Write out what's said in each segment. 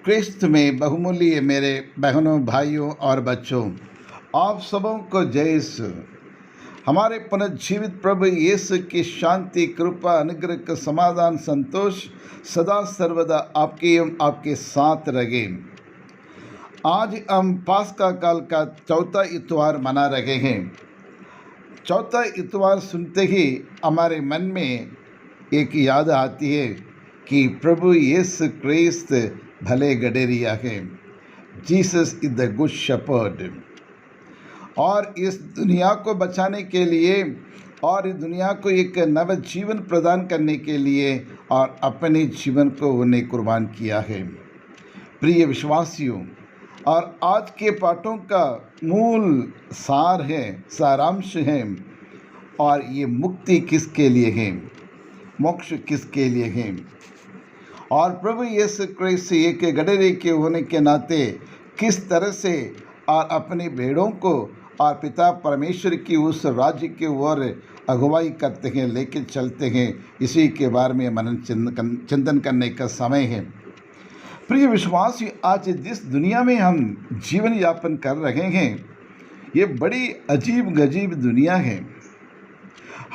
क्रिस्त में बहुमूल्य मेरे बहनों, भाइयों और बच्चों, आप सबों को जय यीशु। हमारे पुनर्जीवित प्रभु यीशु की शांति, कृपा, अनुग्रह, समाधान, संतोष सदा सर्वदा आपके एवं आपके साथ रहे। आज हम पास्का काल का चौथा इतवार मना रहे हैं। चौथा इतवार सुनते ही हमारे मन में एक याद आती है कि प्रभु यीशु क्रिस्त भले गडेरिया है। Jesus is the good shepherd. और इस दुनिया को बचाने के लिए और इस दुनिया को एक नव जीवन प्रदान करने के लिए और अपने जीवन को उन्हें कुर्बान किया है। प्रिय विश्वासियों, और आज के पाठों का मूल सार है, सारांश है, और ये मुक्ति किसके लिए है, मोक्ष किसके लिए है। और प्रभु यीशु क्रिस्त एक गडरे के होने के नाते किस तरह से और अपनी भेड़ों को और पिता परमेश्वर की उस राज्य की ओर अगुवाई करते हैं, लेके चलते हैं, इसी के बारे में मनन चिंतन करने का समय है। प्रिय विश्वासी, आज जिस दुनिया में हम जीवन यापन कर रहे हैं, ये बड़ी अजीब गजीब दुनिया है।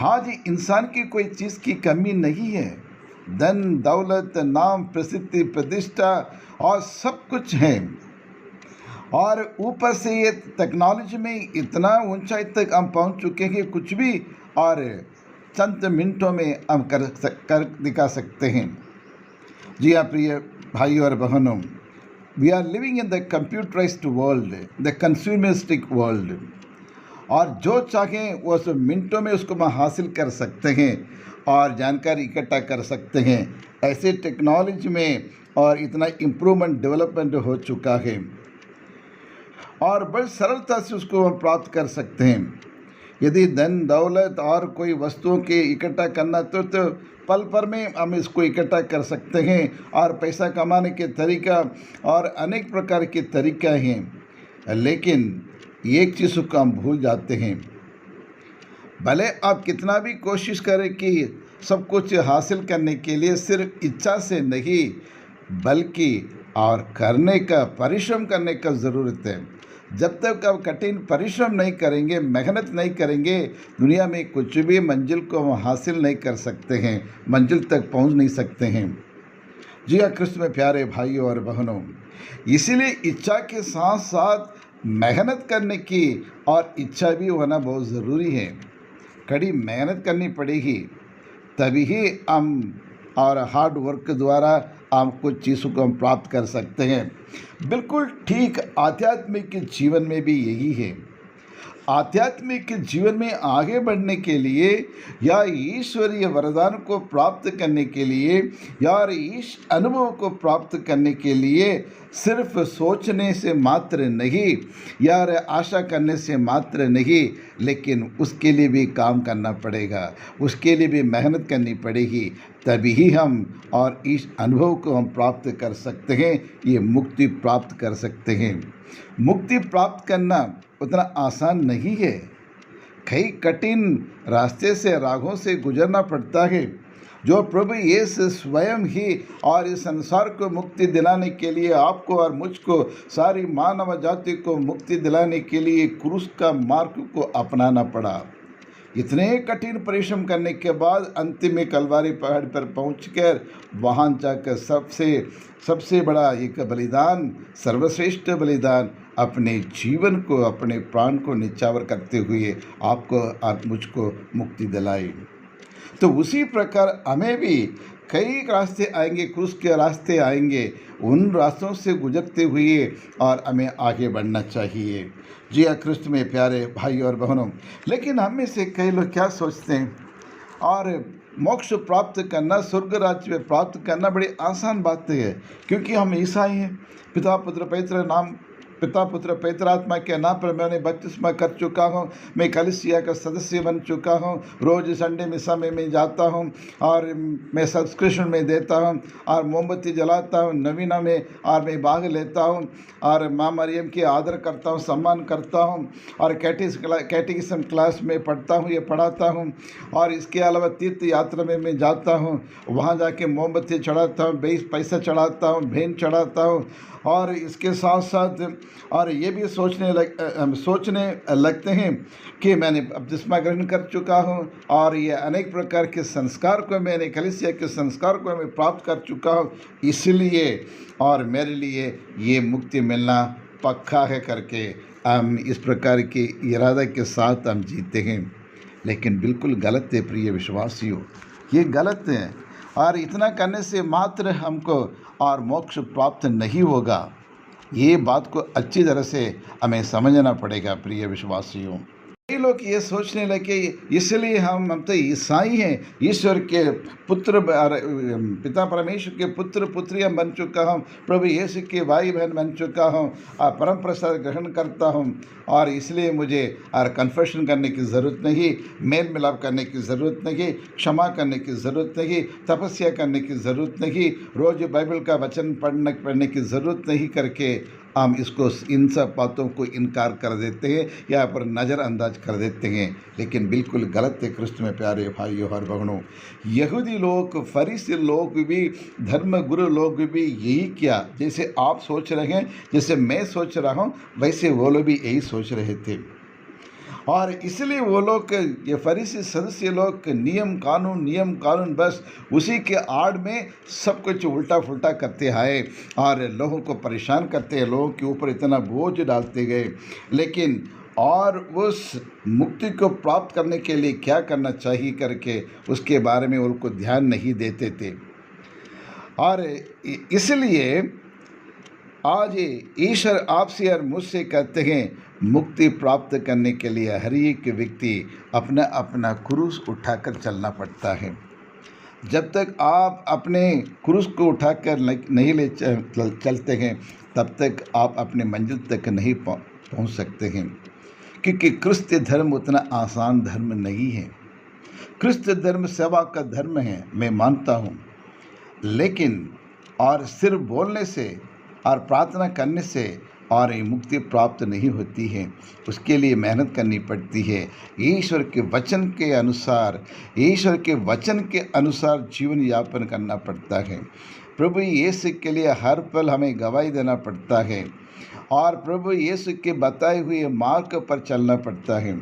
आज इंसान की कोई चीज़ की कमी नहीं है। धन, दौलत, नाम, प्रसिद्धि, प्रतिष्ठा और सब कुछ है। और ऊपर से ये टेक्नोलॉजी में इतना ऊंचाई तक हम पहुंच चुके हैं कि कुछ भी और चंद मिनटों में हम कर दिखा सकते हैं। जी हाँ प्रिय भाइयों और बहनों, we are living in the computerised world, the consumeristic world. और जो चाहें वो सब मिनटों में उसको हम हासिल कर सकते हैं और जानकारी इकट्ठा कर सकते हैं। ऐसे टेक्नोलॉजी में और इतना इम्प्रूवमेंट, डेवलपमेंट हो चुका है और बड़ी सरलता से उसको हम प्राप्त कर सकते हैं। यदि धन, दौलत और कोई वस्तुओं के इकट्ठा करना तो पल भर में हम इसको इकट्ठा कर सकते हैं। और पैसा कमाने के तरीका और अनेक प्रकार के तरीका हैं, लेकिन एक चीज़ को हम भूल जाते हैं। भले आप कितना भी कोशिश करें कि सब कुछ हासिल करने के लिए सिर्फ इच्छा से नहीं, बल्कि और करने का, परिश्रम करने का ज़रूरत है। जब तक आप कठिन परिश्रम नहीं करेंगे, मेहनत नहीं करेंगे, दुनिया में कुछ भी मंजिल को हम हासिल नहीं कर सकते हैं, मंजिल तक पहुंच नहीं सकते हैं। जी हाँ कृष्ण में प्यारे भाइयों और बहनों, इसीलिए इच्छा के साथ साथ मेहनत करने की और इच्छा भी होना बहुत ज़रूरी है। कड़ी मेहनत करनी पड़ेगी, तभी ही हम और हार्ड वर्क द्वारा हम कुछ चीज़ों को हम प्राप्त कर सकते हैं। बिल्कुल ठीक आध्यात्मिक जीवन में भी यही है। आध्यात्मिक जीवन में आगे बढ़ने के लिए या ईश्वरीय वरदान को प्राप्त करने के लिए या इस अनुभव को प्राप्त करने के लिए सिर्फ सोचने से मात्र नहीं या आशा करने से मात्र नहीं, लेकिन उसके लिए भी काम करना पड़ेगा, उसके लिए भी मेहनत करनी पड़ेगी। तभी ही हम और इस अनुभव को हम प्राप्त कर सकते हैं, ये मुक्ति प्राप्त कर सकते हैं। मुक्ति प्राप्त करना उतना आसान नहीं है। कई कठिन रास्ते से, राहों से गुजरना पड़ता है, जो प्रभु यीशु स्वयं ही और इस संसार को मुक्ति दिलाने के लिए, आपको और मुझको, सारी मानव जाति को मुक्ति दिलाने के लिए क्रूस का मार्ग को अपनाना पड़ा। इतने कठिन परिश्रम करने के बाद अंतिम में कलवारी पहाड़ पर पहुंचकर वहां जाकर सबसे बड़ा एक बलिदान, सर्वश्रेष्ठ बलिदान, अपने जीवन को, अपने प्राण को निछावर करते हुए आपको और मुझको मुक्ति दिलाई। तो उसी प्रकार हमें भी कई रास्ते आएंगे, क्रूस के रास्ते आएंगे, उन रास्तों से गुजरते हुए और हमें आगे बढ़ना चाहिए। जी हाँ कृष्ण में प्यारे भाई और बहनों, लेकिन हम में से कई लोग क्या सोचते हैं, और मोक्ष प्राप्त करना, स्वर्ग राज्य में प्राप्त करना बड़ी आसान बात है, क्योंकि हम ईसाई हैं, पिता पुत्र पवित्र नाम पिता पुत्र पवित्र आत्मा के नाम पर मैं उन्हें बपतिस्मा कर चुका हूँ। मैं कलीसिया का सदस्य बन चुका हूँ। रोज़ संडे मिसा में जाता हूँ और मैं सब्सक्रिप्शन में देता हूँ और मोमबत्ती जलाता हूँ नवीना में, और मैं भाग लेता हूँ और माँ मरियम की आदर करता हूँ, सम्मान करता हूँ और कैटेकिज्म क्लास में पढ़ता हूँ, ये पढ़ाता हूँ। और इसके अलावा तीर्थ यात्रा में मैं जाता हूँ, वहाँ जाके मोमबत्ती चढ़ाता हूँ, पैसा चढ़ाता हूँ, भेंट चढ़ाता हूँ। और इसके साथ साथ और ये भी सोचने लगते हैं कि मैंने बपतिस्मा ग्रहण कर चुका हूँ और ये अनेक प्रकार के संस्कार को मैंने कलीसिया के संस्कार को मैं प्राप्त कर चुका हूँ, इसलिए और मेरे लिए ये मुक्ति मिलना पक्का है करके हम इस प्रकार के इरादा के साथ हम जीते हैं। लेकिन बिल्कुल गलत है प्रिय विश्वासियों, ये गलत है। और इतना करने से मात्र हमको और मोक्ष प्राप्त नहीं होगा, ये बात को अच्छी तरह से हमें समझना पड़ेगा प्रिय विश्वासियों। कई लोग ये सोचने लगे इसलिए हम तो ईसाई हैं, ईश्वर के पुत्र, पिता परमेश्वर के पुत्र पुत्रियां बन चुका हूँ, प्रभु यीशु के भाई बहन बन चुका हूँ, परम प्रसाद ग्रहण करता हूँ और इसलिए मुझे और कन्फेशन करने की ज़रूरत नहीं, मेल मिलाप करने की ज़रूरत नहीं, क्षमा करने की ज़रूरत नहीं, तपस्या करने की ज़रूरत नहीं, रोज़ बाइबल का वचन पढ़ने की ज़रूरत नहीं करके हम इसको इन सब बातों को इनकार कर देते हैं या पर नज़रअंदाज कर देते हैं। लेकिन बिल्कुल गलत है क्रिस्त में प्यारे भाइयों और बहनों। यहूदी लोग, फरीसी लोग भी, धर्म गुरु लोग भी यही किया, जैसे आप सोच रहे हैं, जैसे मैं सोच रहा हूँ, वैसे वो लोग भी यही सोच रहे थे। और इसलिए वो लोग, ये फरीसी सदस्य लोग नियम कानून बस उसी के आड़ में सब कुछ उल्टा फुल्टा करते आए और लोगों को परेशान करते हैं, लोगों के ऊपर इतना बोझ डालते गए। लेकिन और उस मुक्ति को प्राप्त करने के लिए क्या करना चाहिए करके उसके बारे में उनको ध्यान नहीं देते थे। और इसलिए आज ईश्वर आपसे और मुझसे कहते हैं, मुक्ति प्राप्त करने के लिए हर एक व्यक्ति अपना अपना क्रूस उठाकर चलना पड़ता है। जब तक आप अपने क्रूस को उठाकर नहीं ले चलते हैं, तब तक आप अपने मंजिल तक नहीं पहुंच सकते हैं, क्योंकि क्रिस्त धर्म उतना आसान धर्म नहीं है। क्रिस्त धर्म सेवा का धर्म है, मैं मानता हूँ, लेकिन और सिर्फ बोलने से और प्रार्थना करने से और मुक्ति प्राप्त नहीं होती है, उसके लिए मेहनत करनी पड़ती है। ईश्वर के वचन के अनुसार जीवन यापन करना पड़ता है। प्रभु यीशु के लिए हर पल हमें गवाही देना पड़ता है और प्रभु यीशु के बताए हुए मार्ग पर चलना पड़ता है।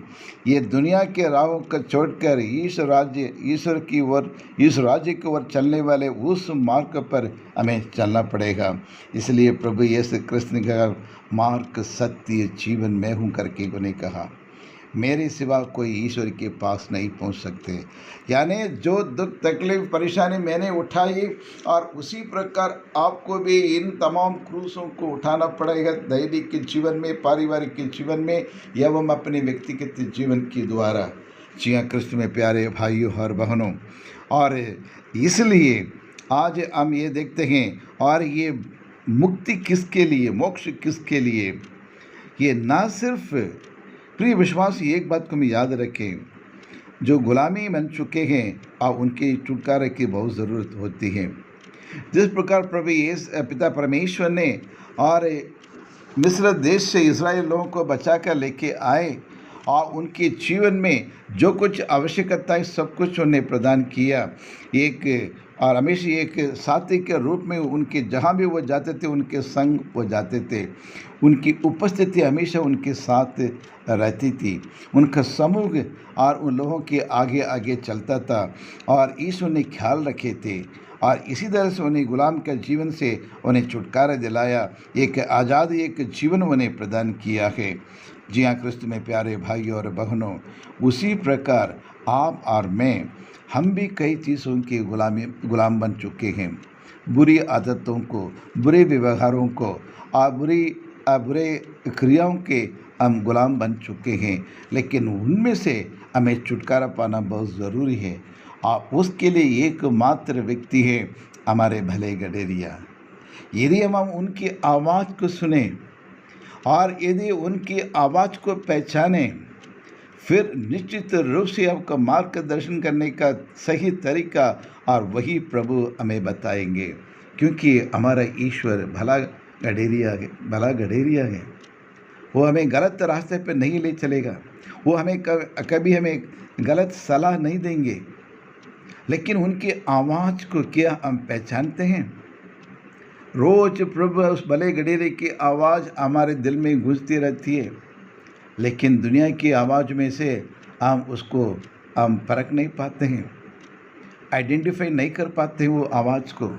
ये दुनिया के राहों को छोड़कर ईश्वर राज्य की ओर चलने वाले उस मार्ग पर हमें चलना पड़ेगा। इसलिए प्रभु यीशु कृष्ण ने कहा, मार्ग सत्य जीवन मैं हूँ करके उन्हें कहा, मेरे सिवा कोई ईश्वर के पास नहीं पहुंच सकते। यानी जो दुख तकलीफ परेशानी मैंने उठाई, और उसी प्रकार आपको भी इन तमाम क्रूसों को उठाना पड़ेगा, दैनिक के जीवन में, पारिवारिक के जीवन में, एवं अपने व्यक्तिगत जीवन के द्वारा। जी हाँ कृष्ण में प्यारे भाइयों और बहनों, और इसलिए आज हम ये देखते हैं, और ये मुक्ति किसके लिए, मोक्ष किसके लिए, ये ना सिर्फ प्रिय विश्वासी, एक बात को मैं याद रखें, जो गुलामी बन चुके हैं और उनके छुटकारे की बहुत ज़रूरत होती है। जिस प्रकार प्रभु यीशु पिता परमेश्वर ने और मिस्र देश से इस्राएल लोगों को बचा कर लेके आए और उनके जीवन में जो कुछ आवश्यकता है सब कुछ उन्हें प्रदान किया, और हमेशा एक साथी के रूप में उनके जहाँ भी वो जाते थे उनके संग वो जाते थे, उनकी उपस्थिति हमेशा उनके साथ रहती थी, उनका समूह और उन लोगों के आगे आगे चलता था और ईश्वर ने ख्याल रखे थे, और इसी तरह से उन्हें गुलाम के जीवन से उन्हें छुटकारा दिलाया, एक आज़ाद एक जीवन उन्हें प्रदान किया है। जी हाँ क्रिस्त में प्यारे भाइयों और बहनों, उसी प्रकार आप और मैं, हम भी कई चीज़ों के गुलाम बन चुके हैं। बुरी आदतों को, बुरे व्यवहारों को और बुरे क्रियाओं के हम गुलाम बन चुके हैं, लेकिन उनमें से हमें छुटकारा पाना बहुत ज़रूरी है। और उसके लिए एकमात्र व्यक्ति है हमारे भले गडेरिया। यदि हम उनकी आवाज़ को सुने और यदि उनकी आवाज़ को पहचाने, फिर निश्चित रूप से आपका मार्गदर्शन करने का सही तरीका और वही प्रभु हमें बताएंगे, क्योंकि हमारा ईश्वर भला गडेरिया है। वो हमें गलत रास्ते पर नहीं ले चलेगा, वो हमें कभी हमें गलत सलाह नहीं देंगे। लेकिन उनकी आवाज़ को क्या हम पहचानते हैं? रोज़ प्रभु उस भले गडेरे की आवाज़ हमारे दिल में गूंजती रहती है, लेकिन दुनिया की आवाज़ में से हम परख नहीं पाते हैं, आइडेंटिफाई नहीं कर पाते हैं वो आवाज़ को।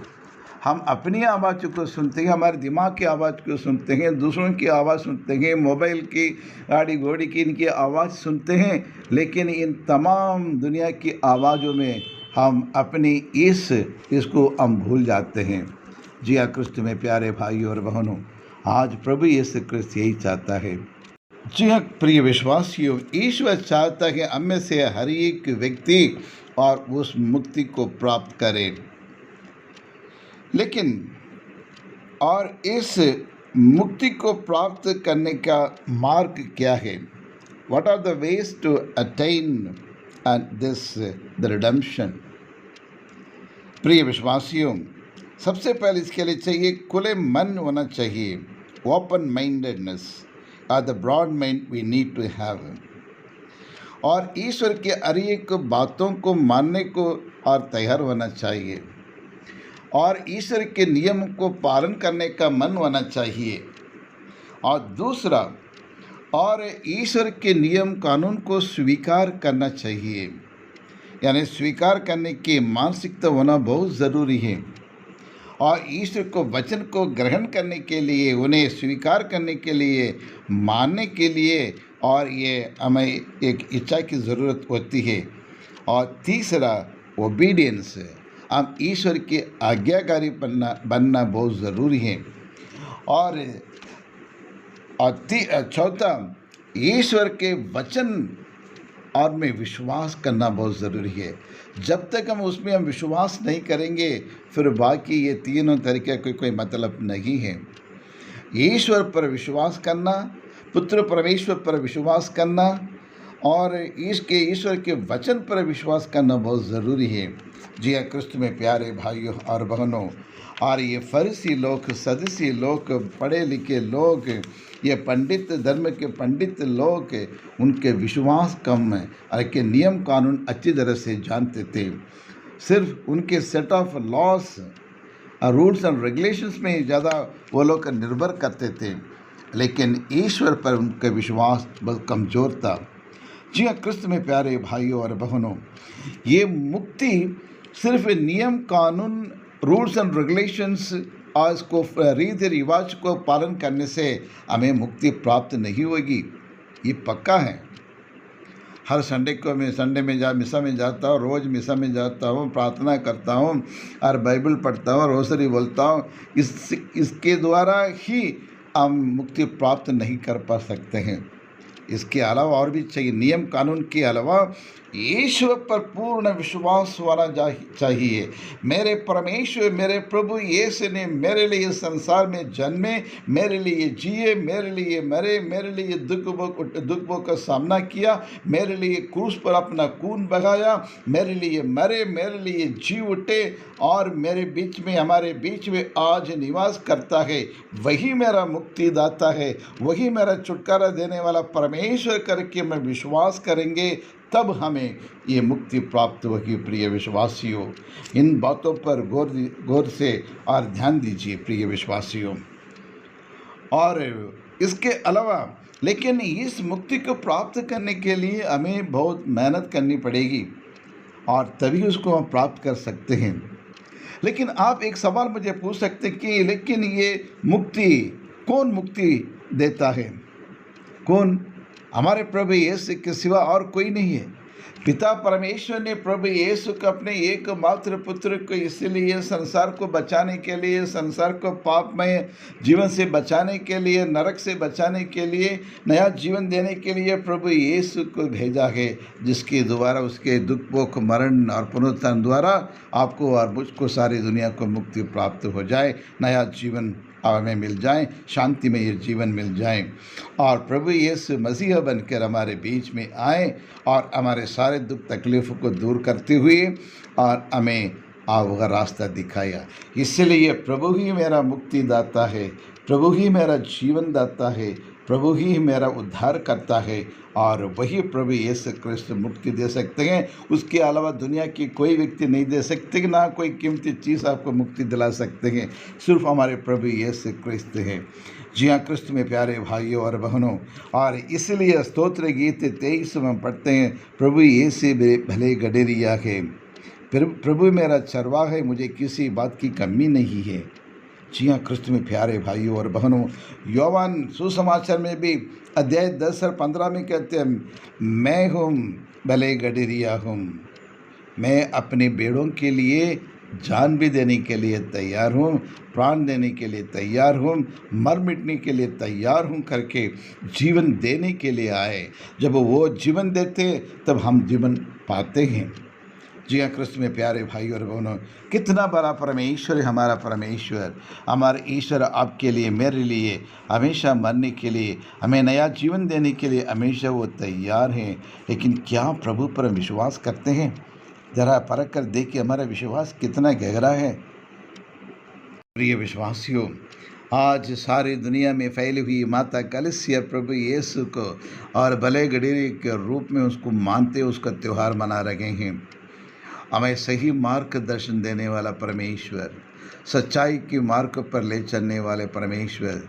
हम अपनी आवाज़ को सुनते हैं, हमारे दिमाग की आवाज़ को सुनते हैं, दूसरों की आवाज़ सुनते हैं, मोबाइल की, गाड़ी घोड़ी की इनकी आवाज़ सुनते हैं, लेकिन इन तमाम दुनिया की आवाज़ों में हम अपनी इसको हम भूल जाते हैं। जी हाँ क्रिस्त में प्यारे भाई और बहनों, आज प्रभु यीशु क्रिस्त यही चाहता है। जी हाँ प्रिय विश्वासियों, ईश्वर चाहता है हम में से हर एक व्यक्ति और उस मुक्ति को प्राप्त करे। लेकिन और इस मुक्ति को प्राप्त करने का मार्ग क्या है? What are the ways to attain the redemption? प्रिय विश्वासियों, सबसे पहले इसके लिए चाहिए खुले मन होना चाहिए, ओपन माइंडेडनेस और the broad mind we need to have. और ईश्वर के हर एक बातों को मानने को और तैयार होना चाहिए, और ईश्वर के नियम को पालन करने का मन होना चाहिए। और दूसरा, और ईश्वर के नियम कानून को स्वीकार करना चाहिए, यानी स्वीकार करने की मानसिकता होना बहुत ज़रूरी है। और ईश्वर को वचन को ग्रहण करने के लिए, उन्हें स्वीकार करने के लिए, मानने के लिए, और ये हमें एक इच्छा की ज़रूरत होती है। और तीसरा, ओबीडियंस, हम ईश्वर के आज्ञाकारी बनना बहुत ज़रूरी है। और चौथा, ईश्वर के वचन और में विश्वास करना बहुत ज़रूरी है। जब तक हम उसमें विश्वास नहीं करेंगे, फिर बाकी ये तीनों तरीके का कोई मतलब नहीं है। ईश्वर पर विश्वास करना, पुत्र परमेश्वर पर विश्वास करना, और ईश्वर के वचन पर विश्वास करना बहुत ज़रूरी है। जी हाँ क्रिस्त में प्यारे भाइयों और बहनों, और ये फरीसी लोग, सदूसी लोग, पढ़े लिखे लोग, ये पंडित, धर्म के पंडित लोग, उनके विश्वास कम है, और के नियम कानून अच्छी तरह से जानते थे। सिर्फ उनके set of loss, rules and regulations में ज़्यादा वो लोग निर्भर करते थे, लेकिन ईश्वर पर उनका विश्वास बहुत कमज़ोर था। जी हाँ क्रिस्त में प्यारे भाइयों और बहनों, ये मुक्ति सिर्फ नियम कानून, रूल्स एंड रेगुलेशंस और इसको रीति रिवाज को पालन करने से हमें मुक्ति प्राप्त नहीं होगी, ये पक्का है। हर संडे को मैं मिसा में जाता हूँ, रोज़ मिसा में जाता हूँ, प्रार्थना करता हूँ और बाइबल पढ़ता हूँ, रोसरी बोलता हूँ। इसके द्वारा ही हम मुक्ति प्राप्त नहीं कर पा सकते हैं। इसके अलावा और भी चाहिए, नियम कानून के अलावा ईश्वर पर पूर्ण विश्वास होना चाहिए। मेरे परमेश्वर, मेरे प्रभु यीशु ने मेरे लिए संसार में जन्मे, मेरे लिए जिए, मेरे लिए मरे, मेरे लिए दुखों का सामना किया, मेरे लिए क्रूस पर अपना खून बहाया, मेरे लिए मरे, मेरे लिए जी उठे, और मेरे बीच में, हमारे बीच में आज निवास करता है। वही मेरा मुक्तिदाता है, वही मेरा छुटकारा देने वाला परमेश्वर करके मैं विश्वास करेंगे, तब हमें ये मुक्ति प्राप्त होगी। प्रिय विश्वासियों, इन बातों पर गौर से और ध्यान दीजिए प्रिय विश्वासियों। और इसके अलावा, लेकिन इस मुक्ति को प्राप्त करने के लिए हमें बहुत मेहनत करनी पड़ेगी, और तभी उसको हम प्राप्त कर सकते हैं। लेकिन आप एक सवाल मुझे पूछ सकते हैं कि लेकिन ये मुक्ति, कौन मुक्ति देता है? कौन? हमारे प्रभु यीशु के सिवा और कोई नहीं है। पिता परमेश्वर ने प्रभु यीशु को अपने एकमात्र पुत्र को इसलिए संसार को बचाने के लिए, संसार को पापमय जीवन से बचाने के लिए, नरक से बचाने के लिए, नया जीवन देने के लिए प्रभु यीशु को भेजा है, जिसके द्वारा उसके दुख भोग मरण और पुनरुत्थान द्वारा आपको और मुझको सारी दुनिया को मुक्ति प्राप्त हो जाए, नया जीवन हमें मिल जाए, शांति में ये जीवन मिल जाए और प्रभु यीशु मसीह बनकर हमारे बीच में आए और हमारे सारे दुख तकलीफ़ों को दूर करते हुए और हमें आपका रास्ता दिखाया। इसलिए प्रभु ही मेरा मुक्तिदाता है, प्रभु ही मेरा जीवन दाता है, प्रभु ही मेरा उद्धार करता है और वही प्रभु यीशु क्रिस्त मुक्ति दे सकते हैं। उसके अलावा दुनिया की कोई व्यक्ति नहीं दे सकते, ना कोई कीमती चीज़ आपको मुक्ति दिला सकते हैं, सिर्फ हमारे प्रभु यीशु क्रिस्त हैं। जी हाँ क्रिस्त में प्यारे भाइयों और बहनों, और इसलिए स्तोत्र गीत 23 में पढ़ते हैं, प्रभु यीशु भले गडेरिया है, प्रभु मेरा चरवाहा है, मुझे किसी बात की कमी नहीं है। जी हाँ क्रिस्त में प्यारे भाइयों और बहनों, योवान सुसमाचार में भी अध्याय 10 और 15 में कहते हैं, मैं हूँ भले गडरिया हूँ, मैं अपने भेड़ों के लिए जान भी देने के लिए तैयार हूँ, प्राण देने के लिए तैयार हूँ, मर मिटने के लिए तैयार हूँ करके जीवन देने के लिए आए। जब वो जीवन देते तब हम जीवन पाते हैं। जी हाँ क्रिस्त में प्यारे भाई और बहनों, कितना बड़ा परमेश्वर है हमारा परमेश्वर। हमारे ईश्वर आपके लिए, मेरे लिए हमेशा मरने के लिए, हमें नया जीवन देने के लिए हमेशा वो तैयार हैं। लेकिन क्या प्रभु पर विश्वास करते हैं? ज़रा परख कर देखिए हमारा विश्वास कितना गहरा है। प्रिय विश्वासियों, आज सारी दुनिया में फैली हुई माता कलीसिया प्रभु यीशु को और भले गडेरी के रूप में उसको मानते, उसका त्यौहार मना रहे हैं। हमें सही मार्गदर्शन देने वाला परमेश्वर, सच्चाई की मार्ग पर ले चलने वाले परमेश्वर,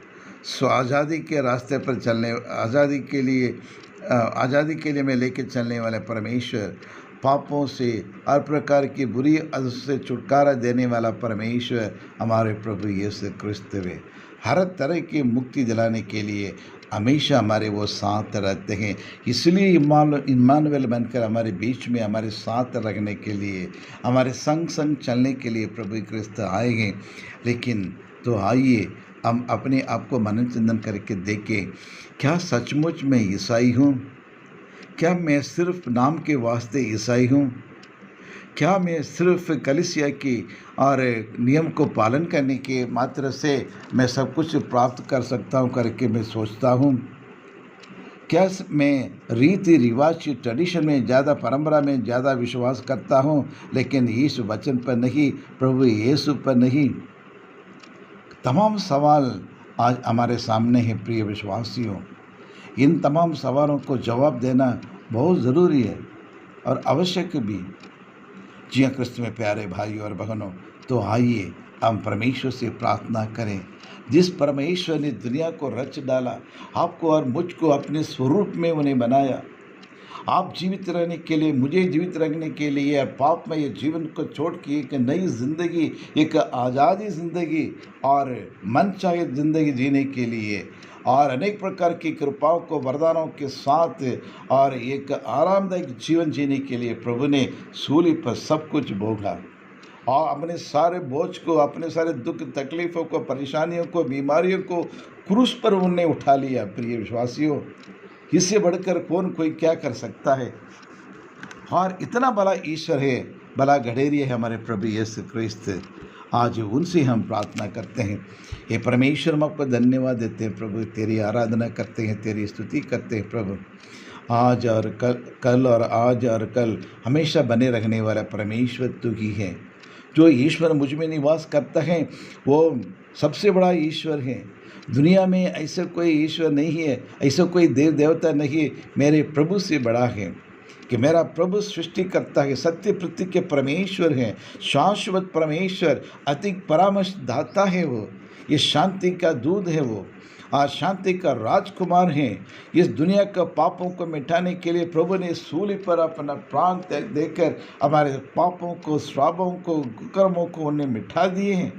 आज़ादी के रास्ते पर चलने, आज़ादी के लिए में लेके चलने वाले परमेश्वर, पापों से, हर प्रकार की बुरी आदत से छुटकारा देने वाला परमेश्वर हमारे प्रभु यीशु क्रिस्त है। हर तरह की मुक्ति दिलाने के लिए हमेशा हमारे वो साथ रहते हैं। इसलिए इम्मानुएल बनकर हमारे बीच में हमारे साथ रखने के लिए, हमारे संग संग चलने के लिए प्रभु क्रिस्त आए हैं। लेकिन तो आइए हम अपने आप को मननचिंतन करके देखें, क्या सचमुच मैं ईसाई हूँ? क्या मैं सिर्फ नाम के वास्ते ईसाई हूँ? क्या मैं सिर्फ कलीसिया की और नियम को पालन करने के मात्र से मैं सब कुछ प्राप्त कर सकता हूँ करके मैं सोचता हूँ? क्या मैं रीति रिवाज की ट्रेडिशन में ज़्यादा, परंपरा में ज़्यादा विश्वास करता हूँ, लेकिन इस वचन पर नहीं, प्रभु यीशु पर नहीं? तमाम सवाल आज हमारे सामने हैं प्रिय विश्वासियों। इन तमाम सवालों को जवाब देना बहुत ज़रूरी है और आवश्यक भी। जी हाँ क्रिस्त में प्यारे भाई और बहनों, तो आइए हम परमेश्वर से प्रार्थना करें। जिस परमेश्वर ने दुनिया को रच डाला, आपको और मुझको अपने स्वरूप में उन्हें बनाया, आप जीवित रहने के लिए, मुझे जीवित रहने के लिए और पाप में ये जीवन को छोड़ के एक नई ज़िंदगी, एक आज़ादी ज़िंदगी और मन चाहे ज़िंदगी जीने के लिए और अनेक प्रकार की कृपाओं को, वरदानों के साथ और एक आरामदायक जीवन जीने के लिए प्रभु ने सूली पर सब कुछ भोगा और अपने सारे बोझ को, अपने सारे दुख तकलीफ़ों को, परेशानियों को, बीमारियों को क्रूस पर उन्होंने उठा लिया। प्रिय विश्वासियों, इससे बढ़कर कौन कोई क्या कर सकता है? और इतना बड़ा ईश्वर है, बड़ा गडेरिया है हमारे प्रभु यीशु क्रिस्त। आज उनसे हम प्रार्थना करते हैं। हे परमेश्वर, हम आपको धन्यवाद देते हैं प्रभु, तेरी आराधना करते हैं, तेरी स्तुति करते हैं प्रभु। आज और कल और आज और कल हमेशा बने रहने वाला परमेश्वर तू ही है। जो ईश्वर मुझ में निवास करता है वो सबसे बड़ा ईश्वर है। दुनिया में ऐसा कोई ईश्वर नहीं है, ऐसा कोई देव देवता नहीं मेरे प्रभु से बड़ा है। कि मेरा प्रभु सृष्टि करता है, सत्य पृथ्वी के परमेश्वर है, शाश्वत परमेश्वर, अति परामर्श दाता है वो, ये शांति का दूध है वो, आज शांति का राजकुमार है। इस दुनिया का पापों को मिटाने के लिए प्रभु ने सूली पर अपना प्राण देकर हमारे पापों को, श्रापों को, कुकर्मों को उन्हें मिटा दिए हैं।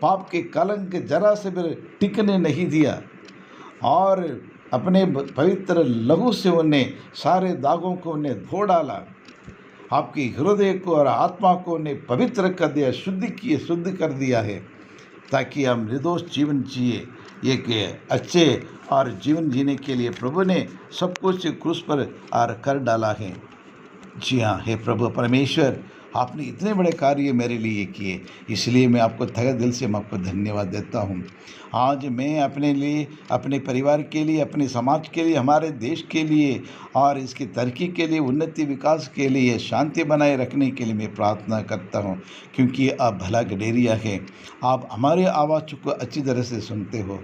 पाप के कलंक जरा से भी टिकने नहीं दिया और अपने पवित्र लहू से उन्हें सारे दागों को उन्हें धो डाला। आपके हृदय को और आत्मा को उन्हें पवित्र कर दिया, शुद्ध कर दिया है, ताकि हम निर्दोष जीवन जिए। एक अच्छे और जीवन जीने के लिए प्रभु ने सब कुछ क्रूस पर कर डाला है। जी हाँ, हे प्रभु परमेश्वर, आपने इतने बड़े कार्य मेरे लिए किए, इसलिए मैं आपको तहे दिल से मैं आपको धन्यवाद देता हूँ। आज मैं अपने लिए, अपने परिवार के लिए, अपने समाज के लिए, हमारे देश के लिए और इसकी तरक्की के लिए, उन्नति विकास के लिए, शांति बनाए रखने के लिए मैं प्रार्थना करता हूँ, क्योंकि आप भला गडेरिया है। आप हमारे आवाज़ को अच्छी तरह से सुनते हो।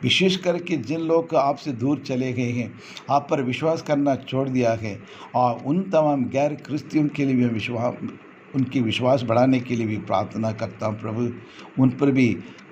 विशेष करके जिन लोग आपसे दूर चले गए हैं, आप पर विश्वास करना छोड़ दिया है, और उन तमाम गैर क्रिश्चियन के लिए भी उनकी विश्वास बढ़ाने के लिए भी प्रार्थना करता हूँ। प्रभु उन पर भी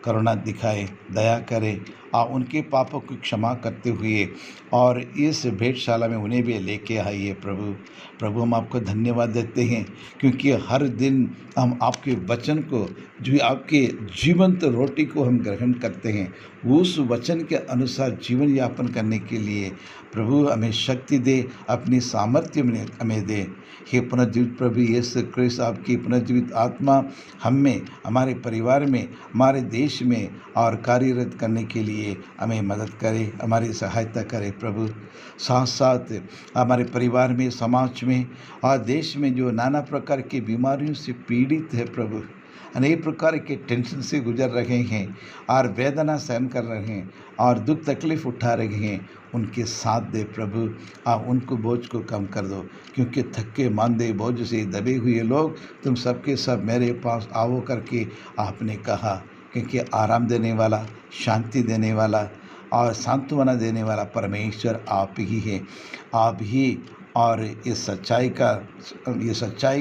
करुणा दिखाए, दया करे, और उनके पापों की क्षमा करते हुए और इस भेंटशाला में उन्हें भी लेके आइए। प्रभु हम आपको धन्यवाद देते हैं, क्योंकि हर दिन हम आपके वचन को, जो आपके जीवंत रोटी को हम ग्रहण करते हैं, उस वचन के अनुसार जीवन यापन करने के लिए प्रभु हमें शक्ति दे, अपनी सामर्थ्य में हमें दे। हे पुनर्जीवित प्रभु यीशु क्रिस्त, आपकी पुनर्जीवित आत्मा हम में, हमारे परिवार में, हमारे देश में और कार्यरत करने के लिए हमें मदद करे, हमारी सहायता करे। प्रभु साथ साथ हमारे परिवार में, समाज में और देश में जो नाना प्रकार की बीमारियों से पीड़ित है, प्रभु अनेक प्रकार के टेंशन से गुजर रहे हैं और वेदना सहन कर रहे हैं और दुख तकलीफ़ उठा रहे हैं, उनके साथ दे प्रभु। आप उनको बोझ को कम कर दो, क्योंकि थके मांदे बोझ से दबे हुए लोग तुम सबके सब मेरे पास आओ करके आपने कहा, क्योंकि आराम देने वाला, शांति देने वाला और सांत्वना देने वाला परमेश्वर आप ही है। आप ही और इस सच्चाई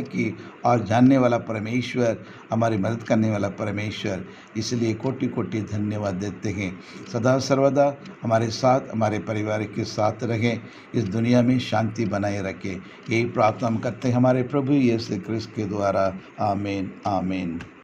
की और जानने वाला परमेश्वर, हमारी मदद करने वाला परमेश्वर, इसलिए कोटि कोटि धन्यवाद देते हैं। सदा सर्वदा हमारे साथ, हमारे परिवार के साथ रहें, इस दुनिया में शांति बनाए रखें। यही प्रार्थना हम करते हैं हमारे प्रभु यीशु क्रिस्त के द्वारा। आमीन आमीन।